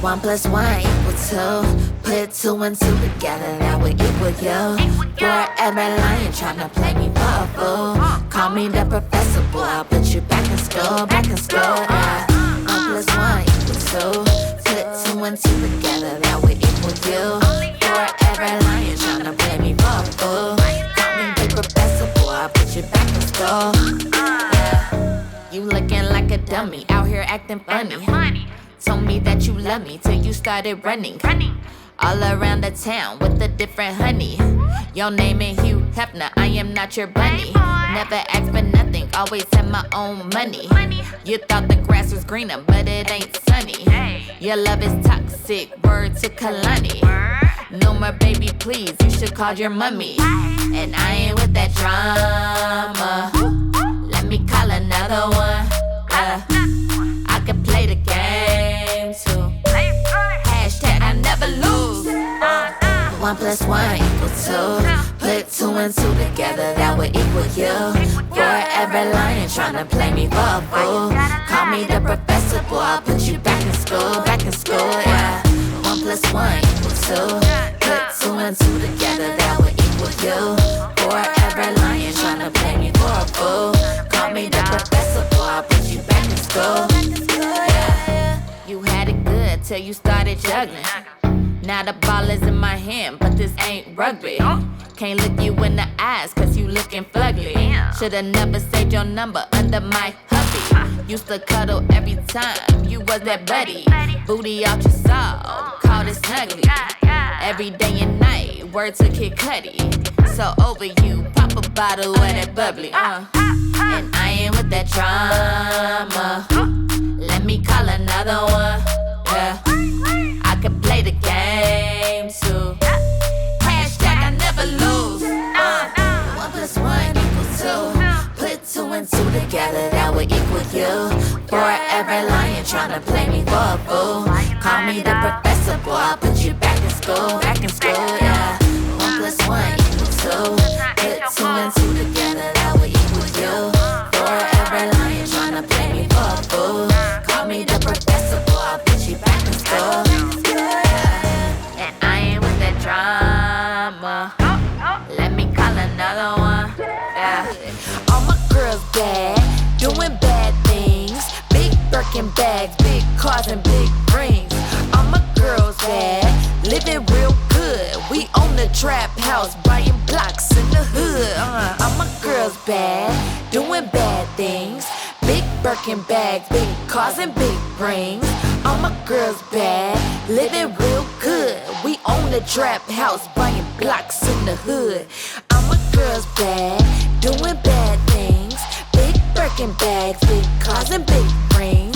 1 + 1 = 2. Put 2 and 2 together, that would equal you. Forever lying, tryna play me for a fool. Call me the professor, boy, I'll put you back in school, yeah. 1 + 1 = 2. Put 2 and 2 together, that would equal you. Forever lying, tryna play me for a fool. Call me the professor, boy, I'll put you back in school. Yeah. You looking like a dummy, out here acting funny. Told me that you love me till you started running. All around the town with a different honey. Your name ain't Hugh Hefner, I am not your bunny. Never ask for nothing, always have my own money. You thought the grass was greener, but it ain't sunny. Your love is toxic, word to Kalani. No more baby, please, you should call your mummy. And I ain't with that drama. Let me call another one. I could play the game too. Hashtag I never lose. 1 + 1 = 2. Put 2 and 2 together, that would equal you. Forever lying, tryna play me for a fool. Call me the professor, boy, I'll put you back in school, yeah. 1 + 1 = 2. Put 2 and 2 together, that would equal you. Forever lying, tryna play me for a fool. Call me the professor, boy, I'll put you back in school, yeah. You had it good till you started juggling. Now the ball is in my hand, but this ain't rugby. Can't look you in the eyes, cause you looking fugly. Shoulda never saved your number under my hubby. Used to cuddle every time you was that buddy. Booty out your soul, called it snuggly. Every day and night, word to Kid Cudi. So over you, pop a bottle of that bubbly. And I ain't with that drama. Let me call another one, yeah. I could play the game too. Hashtag I never lose. 1 + 1 = 2. Put 2 and 2 together, that would equal you. Forever lying, tryna play me for a fool. Call me the professor, boy, I'll put you back in school, yeah. 1 + 1 = 2. Put 2 and 2 together, that would equal you. Forever lying, tryna play me for a fool. Call me the professor, boy, I'll put you back in school. And I ain't with that drama. Let me call another one, yeah. All my girls bad, doing bad things. Big Birkin bags, big cars and big rings. All my girls bad, living real good. We own the trap house, buying blocks in the hood. All my girls bad, doing bad things. Big Birkin bags, big cars and big rings. All my girls bad, living real good. We own the trap house, buying blocks in the hood. All my girls bad, doing bad things. Big Birkin bags, big cars and big rings.